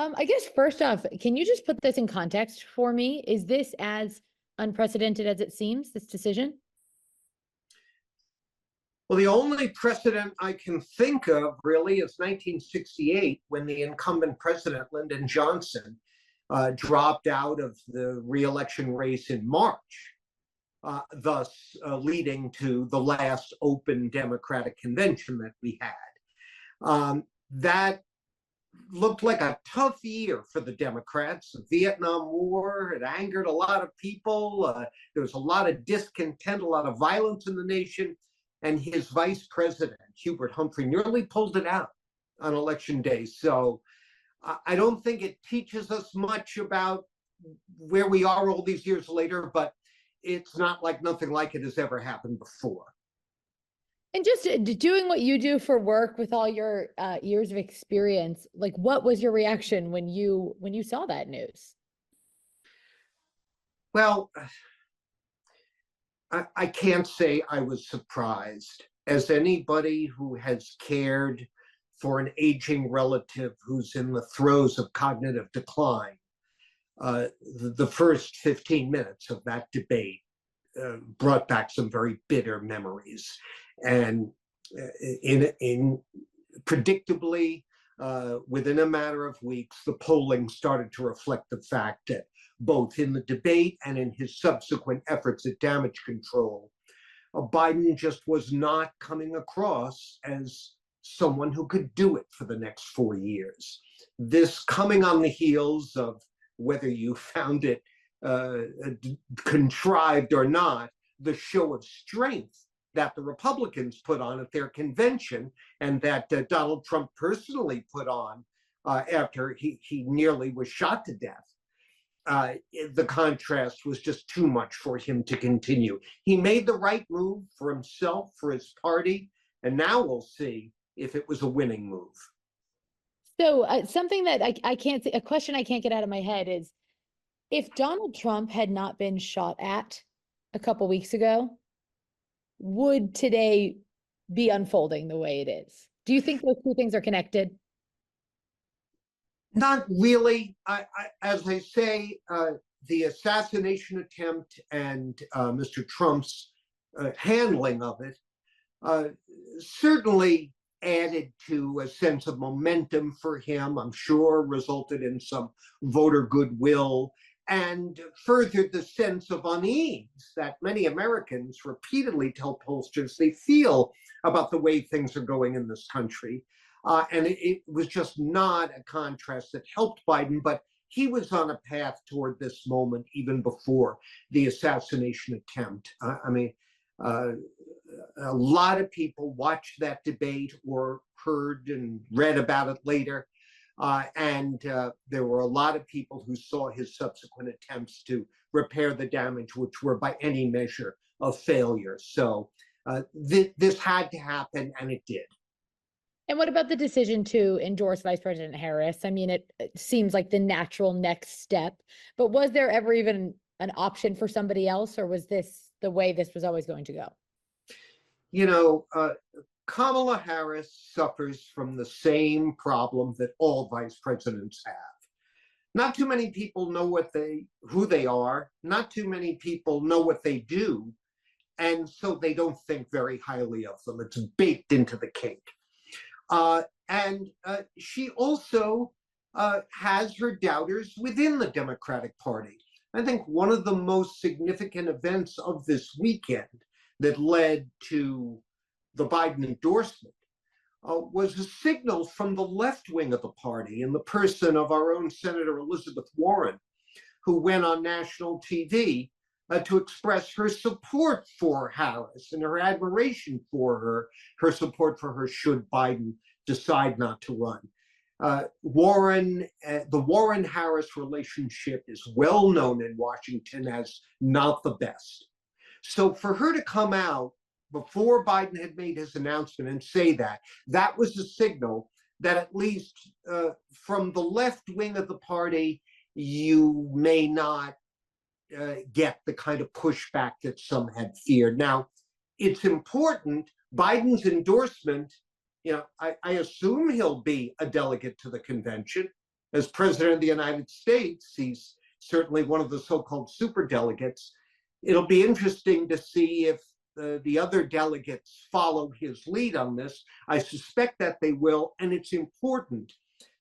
I guess first off, can you just put this in context for me? Is this as unprecedented as it seems, this decision? Well, the only precedent I can think of really is 1968 when the incumbent president, Lyndon Johnson, dropped out of the re-election race in March, thus leading to the last open Democratic convention that we had. That looked like a tough year for the Democrats. The Vietnam War had angered a lot of people. There was a lot of discontent, a lot of violence in the nation. And his vice president, Hubert Humphrey, nearly pulled it out on election day. So I don't think it teaches us much about where we are all these years later, but it's not like nothing like it has ever happened before. And just doing what you do for work with all your years of experience, like what was your reaction when you saw that news? Well, I can't say I was surprised. As anybody who has cared for an aging relative who's in the throes of cognitive decline, the first 15 minutes of that debate brought back some very bitter memories. And predictably, within a matter of weeks, the polling started to reflect the fact that both in the debate and in his subsequent efforts at damage control, Biden just was not coming across as someone who could do it for the next 4 years. This coming on the heels of, whether you found it contrived or not, the show of strength that the Republicans put on at their convention and that Donald Trump personally put on after he nearly was shot to death. The contrast was just too much for him to continue. He made the right move for himself, for his party, and now we'll see if it was a winning move. So something that I can't say, a question I can't get out of my head is, if Donald Trump had not been shot at a couple weeks ago, would today be unfolding the way it is? Do you think those two things are connected? Not really. As I say, the assassination attempt and Mr. Trump's handling of it certainly added to a sense of momentum for him, I'm sure resulted in some voter goodwill, and furthered the sense of unease that many Americans repeatedly tell pollsters they feel about the way things are going in this country. And it was just not a contrast that helped Biden, but he was on a path toward this moment even before the assassination attempt. A lot of people watched that debate or heard and read about it later. And there were a lot of people who saw his subsequent attempts to repair the damage, which were by any measure a failure. So this had to happen, and it did. And what about the decision to endorse Vice President Harris? I mean, it seems like the natural next step, but was there ever even an option for somebody else, or was this the way this was always going to go? You know, Kamala Harris suffers from the same problem that all vice presidents have. Not too many people know who they are. Not too many people know what they do. And so they don't think very highly of them. It's baked into the cake. And she also has her doubters within the Democratic Party. I think one of the most significant events of this weekend that led to the Biden endorsement was a signal from the left wing of the party in the person of our own Senator Elizabeth Warren, who went on national TV to express her support for Harris and her admiration for her support for her should Biden decide not to run. The Warren-Harris relationship is well known in Washington as not the best. So for her to come out before Biden had made his announcement and say that was a signal that at least from the left wing of the party, you may not get the kind of pushback that some had feared. Now, it's important, Biden's endorsement, you know, I assume he'll be a delegate to the convention. as president of the United States, he's certainly one of the so-called superdelegates. It'll be interesting to see if the other delegates follow his lead on this. I suspect that they will, and it's important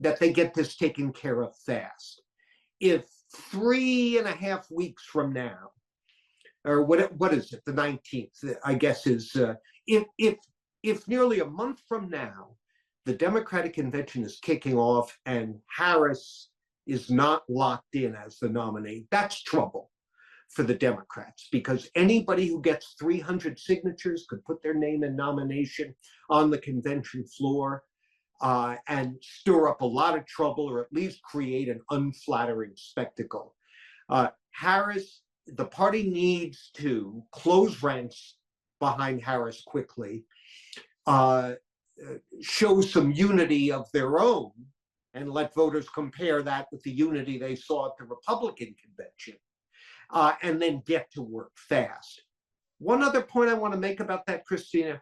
that they get this taken care of fast. If 3.5 weeks from now, or what is it, the 19th, I guess is, if nearly a month from now, the Democratic convention is kicking off and Harris is not locked in as the nominee, that's trouble for the Democrats, because anybody who gets 300 signatures could put their name in nomination on the convention floor and stir up a lot of trouble, or at least create an unflattering spectacle. Harris, the party needs to close ranks behind Harris quickly, show some unity of their own, and let voters compare that with the unity they saw at the Republican convention, and then get to work fast. One other point I want to make about that, Kristina,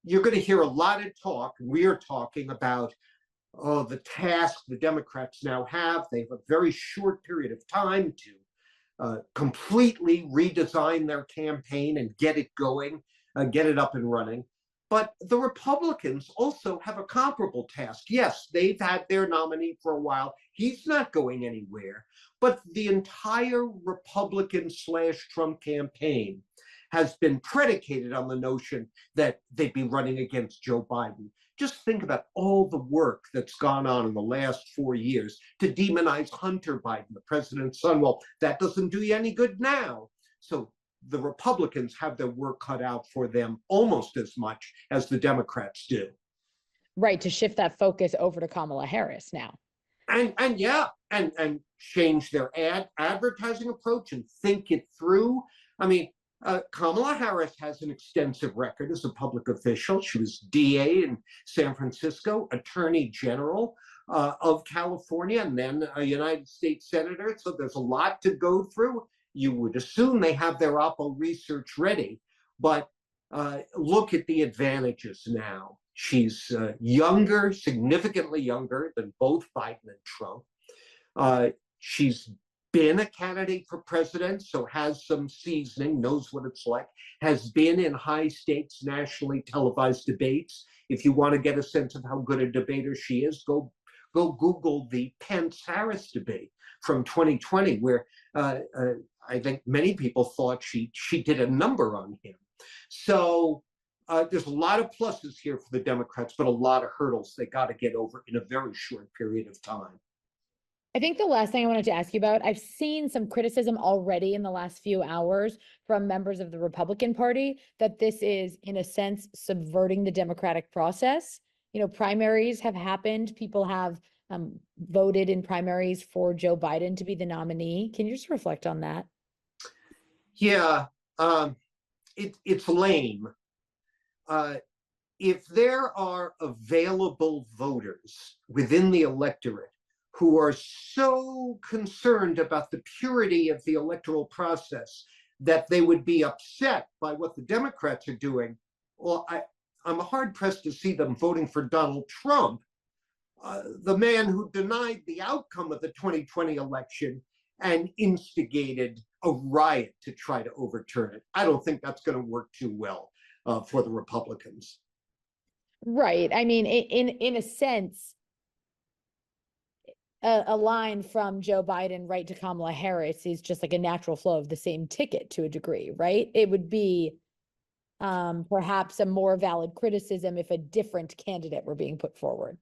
you're going to hear a lot of talk, we're talking about the task the Democrats now have. They have a very short period of time to completely redesign their campaign and get it going, get it up and running. But the Republicans also have a comparable task. Yes, they've had their nominee for a while. He's not going anywhere. But the entire Republican/Trump campaign has been predicated on the notion that they'd be running against Joe Biden. Just think about all the work that's gone on in the last 4 years to demonize Hunter Biden, the president's son. Well, that doesn't do you any good now. So the Republicans have their work cut out for them almost as much as the Democrats do. Right, to shift that focus over to Kamala Harris now. And change their advertising approach and think it through. I mean, Kamala Harris has an extensive record as a public official. She was DA in San Francisco, Attorney General of California, and then a United States Senator. So there's a lot to go through. You would assume they have their Oppo research ready, but look at the advantages now. She's younger, significantly younger than both Biden and Trump. She's been a candidate for president, so has some seasoning, knows what it's like, has been in high stakes, nationally televised debates. If you want to get a sense of how good a debater she is, go Google the Pence-Harris debate from 2020, where I think many people thought she did a number on him. So there's a lot of pluses here for the Democrats, but a lot of hurdles they got to get over in a very short period of time. I think the last thing I wanted to ask you about, I've seen some criticism already in the last few hours from members of the Republican Party that this is, in a sense, subverting the democratic process. You know, primaries have happened. People have voted in primaries for Joe Biden to be the nominee. Can you just reflect on that? Yeah, it's lame. If there are available voters within the electorate who are so concerned about the purity of the electoral process that they would be upset by what the Democrats are doing, well, I'm hard-pressed to see them voting for Donald Trump, the man who denied the outcome of the 2020 election and instigated a riot to try to overturn it. I don't think that's going to work too well for the Republicans. Right. I mean, in a sense, a line from Joe Biden right to Kamala Harris is just like a natural flow of the same ticket to a degree, right? It would be perhaps a more valid criticism if a different candidate were being put forward.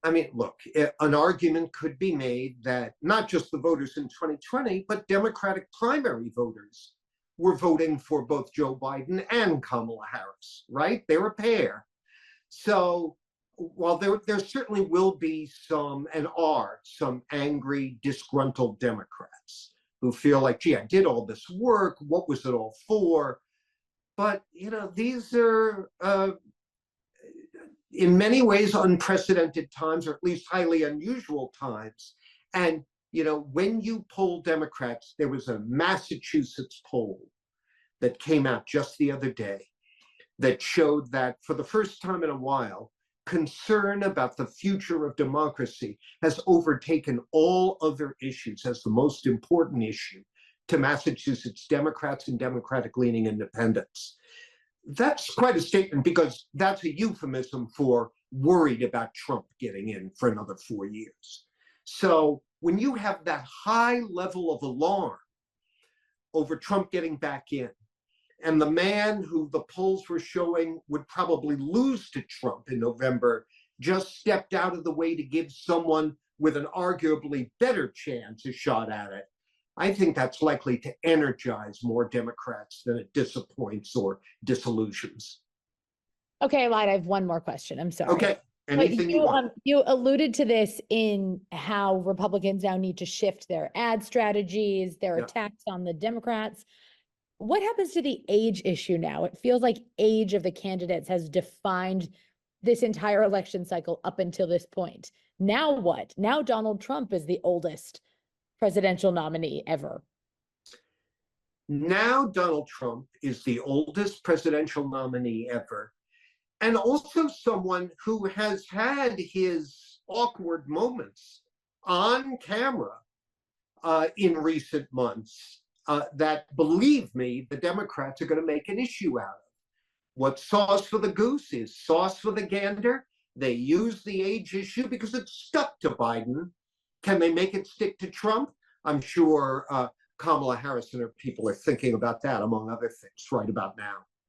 I mean, look, an argument could be made that not just the voters in 2020, but Democratic primary voters were voting for both Joe Biden and Kamala Harris, right? They're a pair. So while there certainly will be some, and are some, angry, disgruntled Democrats who feel like, gee, I did all this work, what was it all for? But, you know, these are, in many ways, unprecedented times, or at least highly unusual times. And, you know, when you poll Democrats, there was a Massachusetts poll that came out just the other day that showed that for the first time in a while, concern about the future of democracy has overtaken all other issues as the most important issue to Massachusetts Democrats and Democratic-leaning independents. That's quite a statement, because that's a euphemism for worried about Trump getting in for another 4 years. So when you have that high level of alarm over Trump getting back in, and the man who the polls were showing would probably lose to Trump in November just stepped out of the way to give someone with an arguably better chance a shot at it, I think that's likely to energize more Democrats than it disappoints or disillusions. Okay, Light, I have one more question. I'm sorry. Okay, anything you want. You alluded to this in how Republicans now need to shift their ad strategies, their attacks on the Democrats. What happens to the age issue now? It feels like age of the candidates has defined this entire election cycle up until this point. Now what? Now Donald Trump is the oldest presidential nominee ever. Now Donald Trump is the oldest presidential nominee ever, and also someone who has had his awkward moments on camera in recent months that, believe me, the Democrats are going to make an issue out of. What's sauce for the goose is sauce for the gander. They use the age issue because it's stuck to Biden. Can they make it stick to Trump? I'm sure Kamala Harris and her people are thinking about that, among other things, right about now.